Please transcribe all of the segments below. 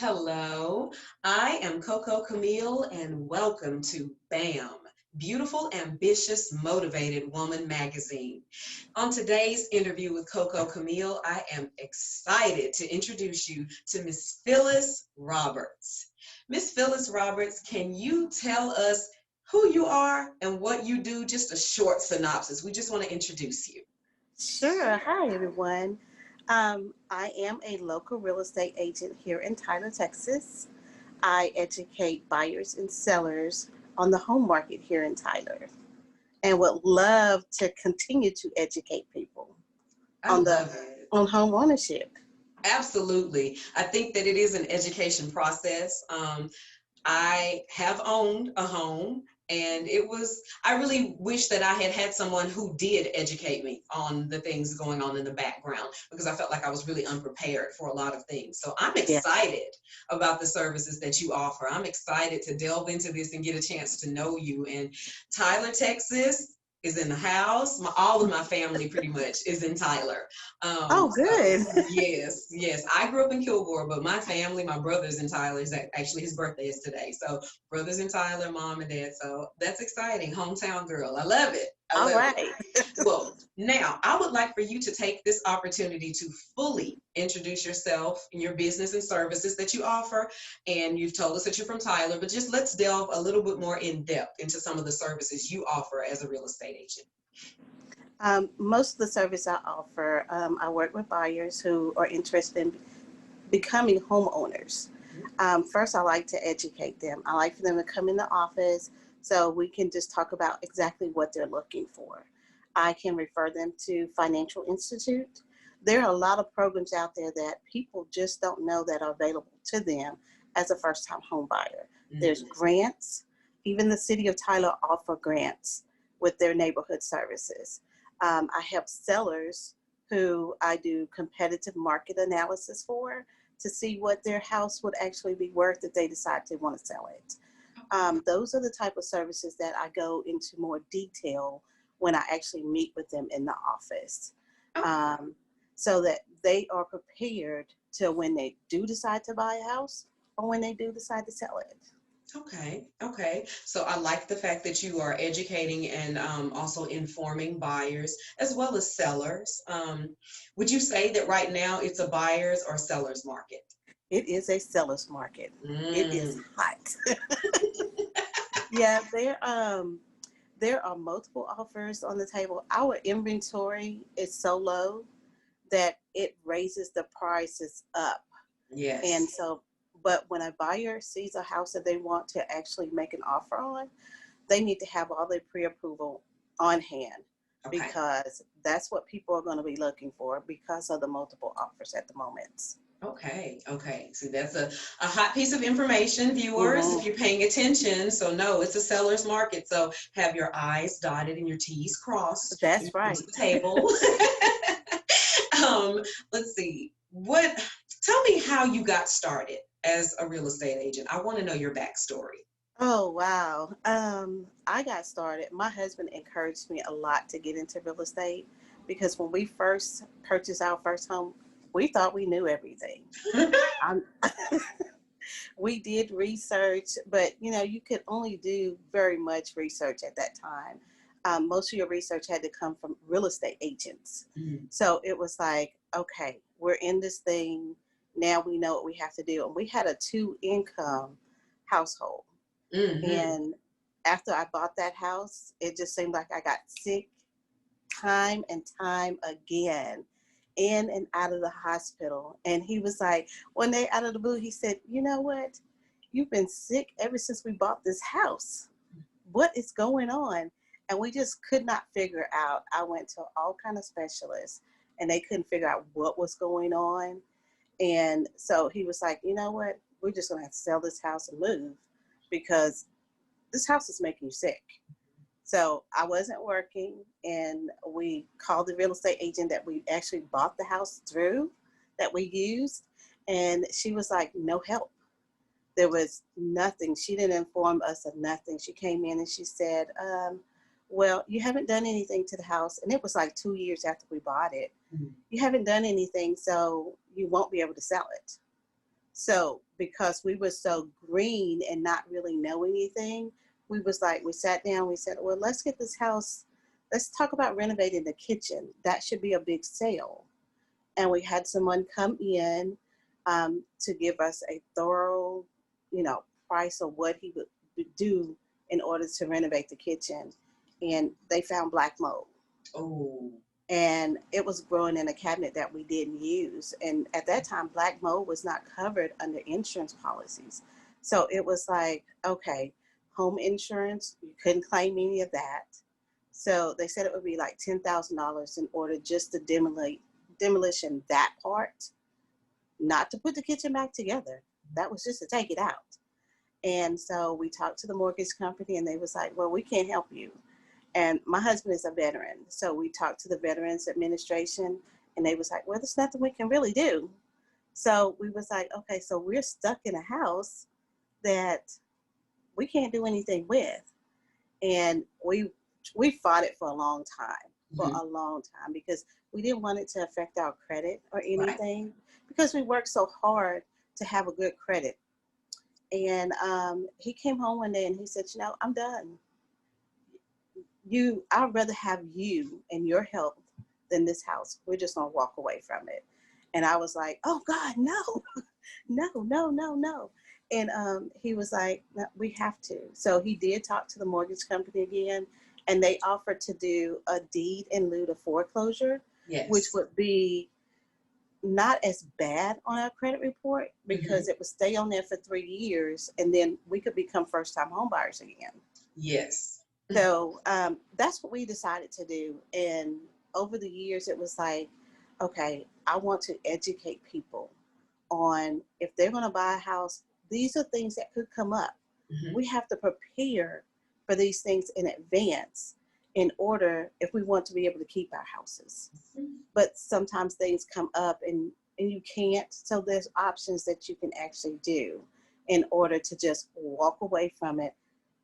Hello, I am Coco Camille, and welcome to BAM, Beautiful, Ambitious, Motivated Woman Magazine. On today's interview with Coco Camille, I am excited to introduce you to Miss Phyllis Roberts. Miss Phyllis Roberts, can you tell us who you are and what you do? Just a short synopsis. We just want to introduce you. Sure. Hi, everyone. I am a local real estate agent here in Tyler, Texas. I educate buyers and sellers on the home market here in Tyler and would love to continue to educate people I on love it. home ownership. Absolutely. I think that it is an education process. I have owned a home, and I really wish that I had had someone who did educate me on the things going on in the background, because I felt like I was really unprepared for a lot of things. So I'm Yeah. excited about the services that you offer. I'm excited to delve into this and get a chance to know you. And Tyler, Texas is in the house. All of my family pretty much is in Tyler. Oh, So good. yes, yes. I grew up in Kilgore, but my family, my brother's in Tyler. Actually, his birthday is today. So brothers in Tyler, mom and dad. So that's exciting. Hometown girl. I love it. I All love it. right. Well, now I would like for you to take this opportunity to fully introduce yourself and your business and services that you offer. And you've told us that you're from Tyler, but just let's delve a little bit more in depth into some of the services you offer as a real estate agent. Most of the service I offer, I work with buyers who are interested in becoming homeowners. First, I like to educate them. I like for them to come in the office so we can just talk about exactly what they're looking for. I can refer them to Financial Institute. There are a lot of programs out there that people just don't know that are available to them as a first-time home buyer. There's Mm. grants. Even the city of Tyler offer grants with their neighborhood services. I help sellers who I do competitive market analysis for to see what their house would actually be worth if they decide they want to sell it. Those are the type of services that I go into more detail when I actually meet with them in the office, Okay. um, so that they are prepared to when they do decide to buy a house or when they do decide to sell it. Okay, okay. So I like the fact that you are educating and also informing buyers as well as sellers. Would you say that right now it's a buyer's or seller's market? It is a seller's market. It is Mm. hot. Yeah, there are multiple offers on the table. Our inventory is so low that it raises the prices up. And Yes. so, but when a buyer sees a house that they want to actually make an offer on, they need to have all their pre-approval on hand Okay. because that's what people are going to be looking for because of the multiple offers at the moment. Okay. Okay. See, that's a hot piece of information, viewers, if Hmm. you're paying attention. So no, it's a seller's market. So have your I's dotted and your T's crossed when you That's come to right. the table. Let's see. Tell me how you got started as a real estate agent. I want to know your backstory. Oh, wow. I got started. My husband encouraged me a lot to get into real estate because when we first purchased our first home, we thought we knew everything. I'm, we did research, but you could only do very much research at that time. Most of your research had to come from real estate agents. Mm. So it was like, okay, we're in this thing. Now we know what we have to do. And we had a two income household. Hmm. And after I bought that house, it just seemed like I got sick time and time again, in and out of the hospital. And he was like, one day out of the blue, he said, "You know what? You've been sick ever since we bought this house. What is going on?" And we just could not figure out. I went to all kind of specialists and they couldn't figure out what was going on. And so he was like, "You know what? We're just going to have to sell this house and move because this house is making you sick." So I wasn't working, and we called the real estate agent that we actually bought the house through, that we used, and she was like, no help. There was nothing. She didn't inform us of nothing. She came in and she said, well, you haven't done anything to the house. And it was like 2 years after we bought it. Mm. You haven't done anything, so you won't be able to sell it. So because we were so green and not really know anything, we was like, we sat down, we said, well, let's get this house, let's talk about renovating the kitchen. That should be a big sale. And we had someone come in to give us a thorough, price of what he would do in order to renovate the kitchen. And they found black mold. Oh. And it was growing in a cabinet that we didn't use. And at that time, black mold was not covered under insurance policies. So it was like, okay, home insurance, you couldn't claim any of that. So they said it would be like $10,000 in order just to demolition that part, not to put the kitchen back together. That was just to take it out. And so we talked to the mortgage company and they was like, well, we can't help you. And my husband is a veteran. So we talked to the Veterans Administration and they was like, well, there's nothing we can really do. So we was like, okay, so we're stuck in a house that we can't do anything with. And we fought it for a long time, because we didn't want it to affect our credit or anything, because we worked so hard to have a good credit. And he came home one day and he said, I'm done. I'd rather have you and your health than this house. We're just gonna walk away from it. And I was like, oh God, no, no, no, no, no. And he was like, no, we have to. So he did talk to the mortgage company again, and they offered to do a deed in lieu of foreclosure, Yes. which would be not as bad on our credit report because it would stay on there for 3 years, and then we could become first-time home buyers again. Yes. So that's what we decided to do. And over the years, it was like, okay, I want to educate people on if they're going to buy a house, these are things that could come up. We have to prepare for these things in advance in order if we want to be able to keep our houses. But sometimes things come up and you can't. So there's options that you can actually do in order to just walk away from it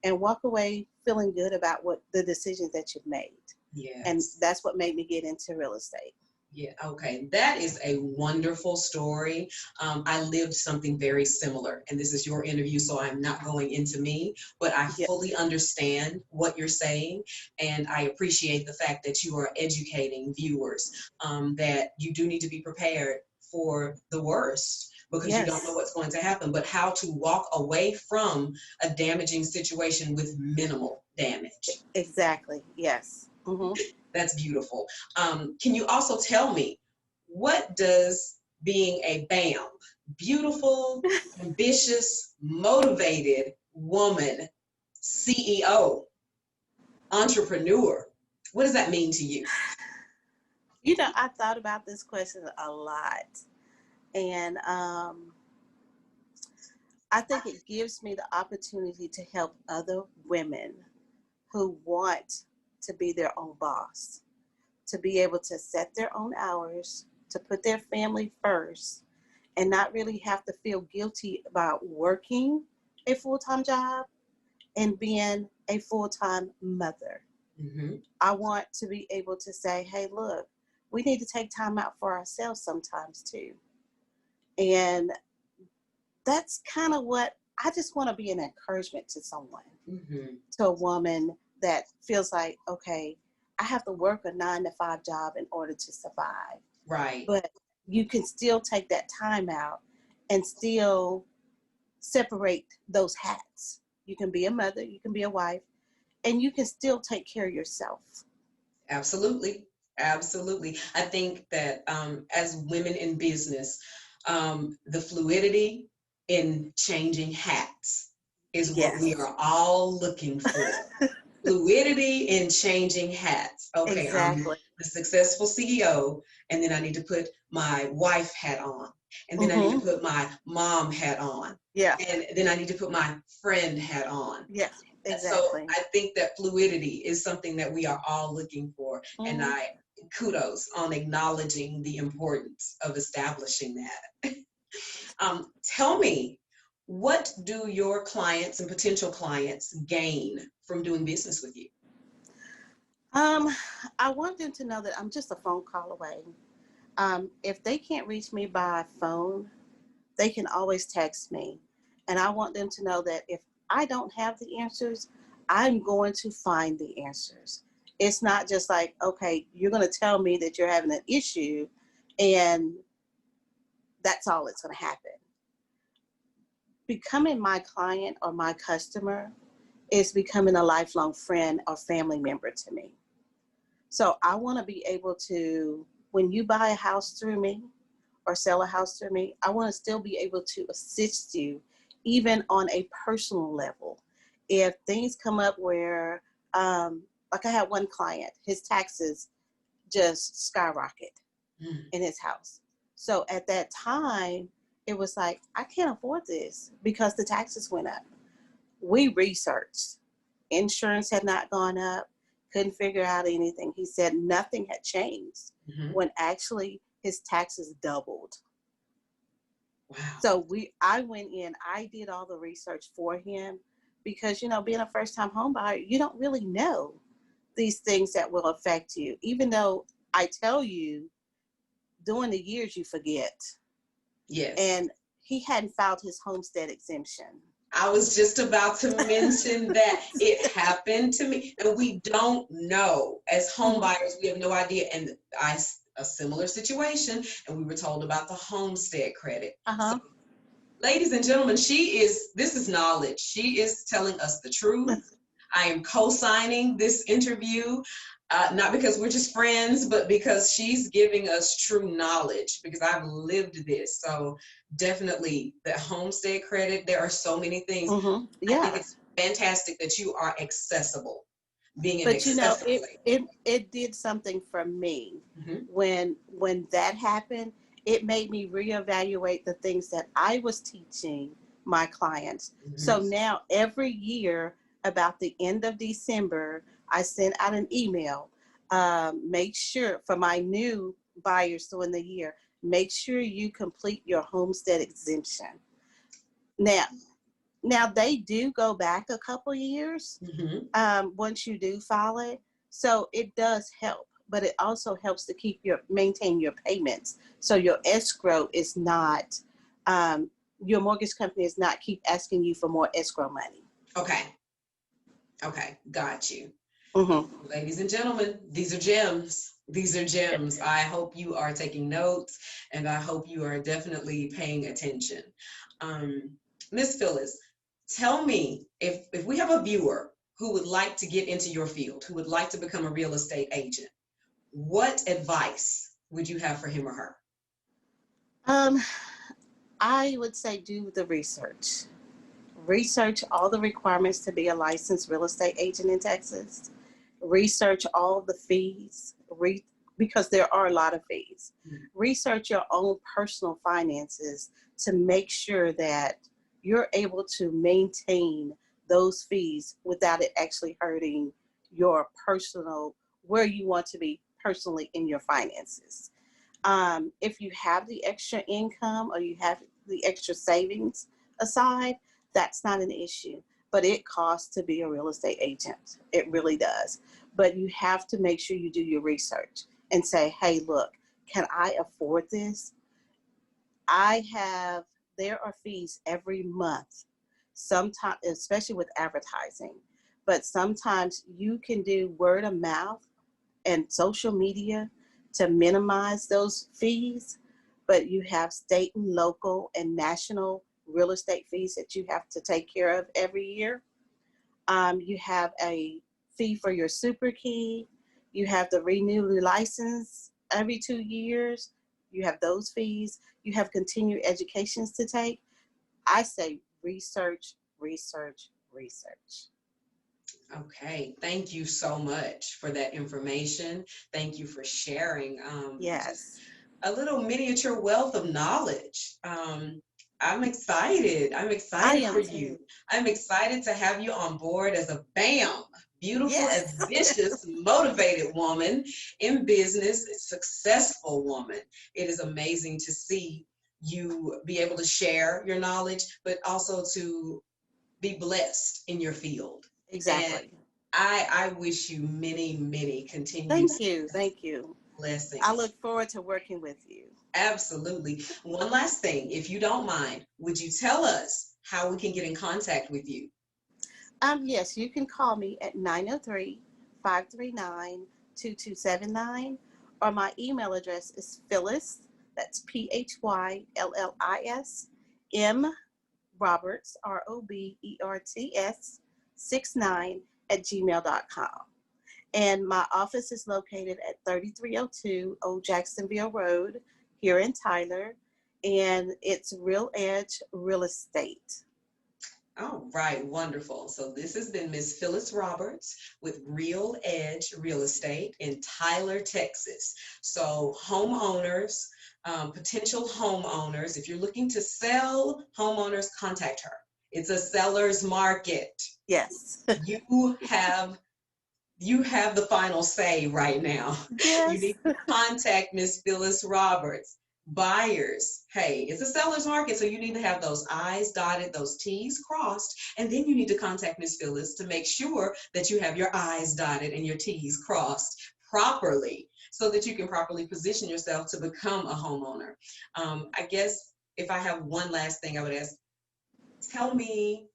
and walk away feeling good about what the decisions that you've made. Yes. And that's what made me get into real estate. Yeah, okay. That is a wonderful story. I lived something very similar, and this is your interview, so I'm not going into me, but I fully understand what you're saying, and I appreciate the fact that you are educating viewers that you do need to be prepared for the worst, because you don't know what's going to happen, but how to walk away from a damaging situation with minimal damage. Exactly, yes. That's beautiful. Can you also tell me, what does being a BAM, beautiful, ambitious, motivated woman, CEO, entrepreneur, what does that mean to you? I thought about this question a lot. And I think it gives me the opportunity to help other women who want to be their own boss, to be able to set their own hours, to put their family first, and not really have to feel guilty about working a full-time job and being a full-time mother. I want to be able to say, hey, look, we need to take time out for ourselves sometimes too. And that's kind of what I just want to be, an encouragement to someone, to a woman that feels like, okay, I have to work a 9-to-5 job in order to survive. Right. But you can still take that time out and still separate those hats. You can be a mother, you can be a wife, and you can still take care of yourself. Absolutely. Absolutely. I think that as women in business, the fluidity in changing hats is what we are all looking for. Fluidity in changing hats. Okay, Exactly. I'm the successful CEO, and then I need to put my wife hat on, and then I need to put my mom hat on, and then I need to put my friend hat on. Yes, exactly. So I think that fluidity is something that we are all looking for, and I kudos on acknowledging the importance of establishing that. Tell me, what do your clients and potential clients gain from doing business with you? I want them to know that I'm just a phone call away. If they can't reach me by phone, they can always text me. And I want them to know that if I don't have the answers, I'm going to find the answers. It's not just like, okay, you're going to tell me that you're having an issue and that's all that's going to happen. Becoming my client or my customer is becoming a lifelong friend or family member to me. So I want to be able to, when you buy a house through me or sell a house through me, I want to still be able to assist you even on a personal level. If things come up where, like I had one client, his taxes just skyrocket in his house. So at that time, it was like, I can't afford this because the taxes went up. We researched. Insurance had not gone up, couldn't figure out anything. He said nothing had changed when actually his taxes doubled. Wow. So I went in, I did all the research for him because, being a first time home buyer, you don't really know these things that will affect you. Even though I tell you, during the years you forget. Yes. And he hadn't filed his homestead exemption. I was just about to mention that it happened to me, and we don't know as home buyers. We have no idea, and a similar situation, and we were told about the homestead credit. So, ladies and gentlemen, this is knowledge. She is telling us the truth. I am co-signing this interview. Not because we're just friends, but because she's giving us true knowledge, because I've lived this. So definitely the homestead credit, there are so many things. Yeah. I think it's fantastic that you are accessible, being an But accessible lady. it did something for me. When that happened, it made me reevaluate the things that I was teaching my clients. So now every year about the end of December, I send out an email. Make sure for my new buyers during the year, make sure you complete your homestead exemption. Now they do go back a couple years once you do file it. So it does help, but it also helps to maintain your payments. So your escrow is not, your mortgage company is not keep asking you for more escrow money. Okay, got you. Ladies and gentlemen, these are gems. These are gems. I hope you are taking notes, and I hope you are definitely paying attention. Miss Phyllis, tell me, if we have a viewer who would like to get into your field, who would like to become a real estate agent, what advice would you have for him or her? I would say do the research. Research all the requirements to be a licensed real estate agent in Texas. Research all the fees, because there are a lot of fees. Research your own personal finances to make sure that you're able to maintain those fees without it actually hurting your personal, where you want to be personally in your finances. If you have the extra income or you have the extra savings aside, that's not an issue. But it costs to be a real estate agent. It really does. But you have to make sure you do your research and say, hey, look, can I afford this? There are fees every month, sometimes, especially with advertising. But sometimes you can do word of mouth and social media to minimize those fees, but you have state and local and national real estate fees that you have to take care of every year. You have a fee for your super key. You have the renew the license every 2 years. You have those fees. You have continued educations to take. I say research, research, research. Okay, thank you so much for that information. Thank you for sharing. Yes. A little miniature wealth of knowledge. I'm excited. I'm excited for you. I'm excited to have you on board as a BAM, beautiful, ambitious, motivated woman in business, successful woman. It is amazing to see you be able to share your knowledge, but also to be blessed in your field. Exactly. And I wish you many, many continued Thank you. blessings. I look forward to working with you. Absolutely. One last thing, if you don't mind, would you tell us how we can get in contact with you? Yes, you can call me at 903-539-2279, or my email address is Phyllis, that's Phyllis, M Roberts, Roberts, 69 at gmail.com. And my office is located at 3302 Old Jacksonville Road here in Tyler, and it's Real Edge Real Estate. All right, wonderful. So this has been Miss Phyllis Roberts with Real Edge Real Estate in Tyler, Texas. So homeowners, potential homeowners, if you're looking to sell, homeowners, contact her. It's a seller's market. Yes. You have you have the final say right now. You Yes. need to contact Miss Phyllis Roberts. Buyers, hey, it's a seller's market, so you need to have those I's dotted, those T's crossed, and then you need to contact Miss Phyllis to make sure that you have your I's dotted and your T's crossed properly so that you can properly position yourself to become a homeowner. I guess if I have one last thing I would ask, tell me,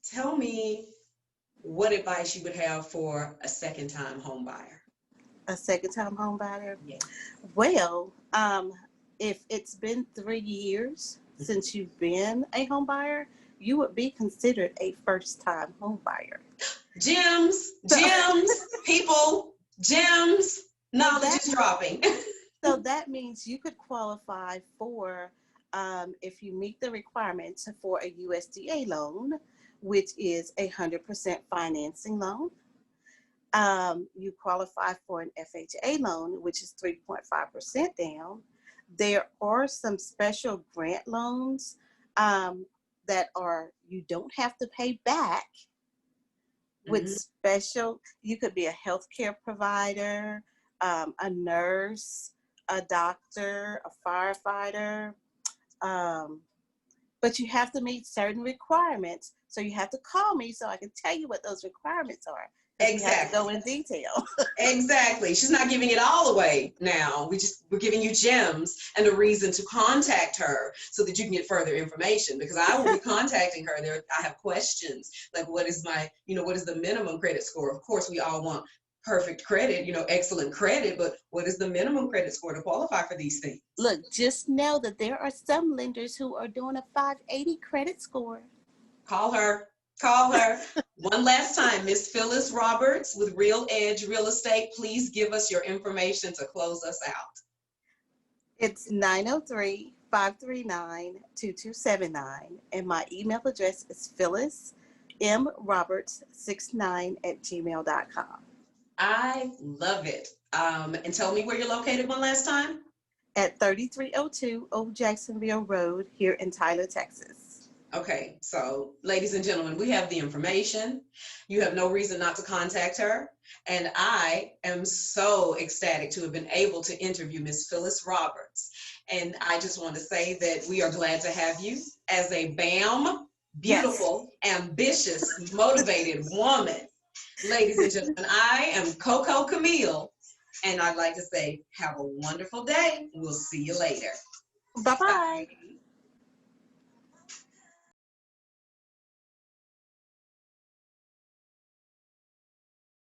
tell me what advice you would have for a second-time home buyer. A second time home buyer. Yes. Well, if it's been 3 years since you've been a home buyer, you would be considered a first time home buyer. Gems, So, gems, people, gems, knowledge that is dropping. so that means you could qualify for, if you meet the requirements for a USDA loan, which is 100% financing loan. You qualify for an FHA loan, which is 3.5% down. There are some special grant loans that are you don't have to pay back with Mhm. special. You could be a healthcare provider, a nurse, a doctor, a firefighter, um, but you have to meet certain requirements. So you have to call me so I can tell you what those requirements are because we have to Exactly. go in detail. Exactly. She's not giving it all away now. We're giving you gems and a reason to contact her so that you can get further information because I will be contacting her. I have questions like what is what is the minimum credit score? Of course, we all want perfect credit, excellent credit, but what is the minimum credit score to qualify for these things? Look, just know that there are some lenders who are doing a 580 credit score. Call her. Call her. One last time, Miss Phyllis Roberts with Real Edge Real Estate. Please give us your information to close us out. It's 903-539-2279. And my email address is Phyllis, M Roberts 69 at gmail.com. I love it. And tell me where you're located one last time. At 3302 Old Jacksonville Road here in Tyler, Texas. Okay, so ladies and gentlemen, we have the information. You have no reason not to contact her. And I am so ecstatic to have been able to interview Miss Phyllis Roberts. And I just want to say that we are glad to have you as a BAM, Yes. beautiful, ambitious, motivated woman. Ladies and gentlemen, I am Coco Camille, and I'd like to say, have a wonderful day. We'll see you later. Bye-bye. Bye.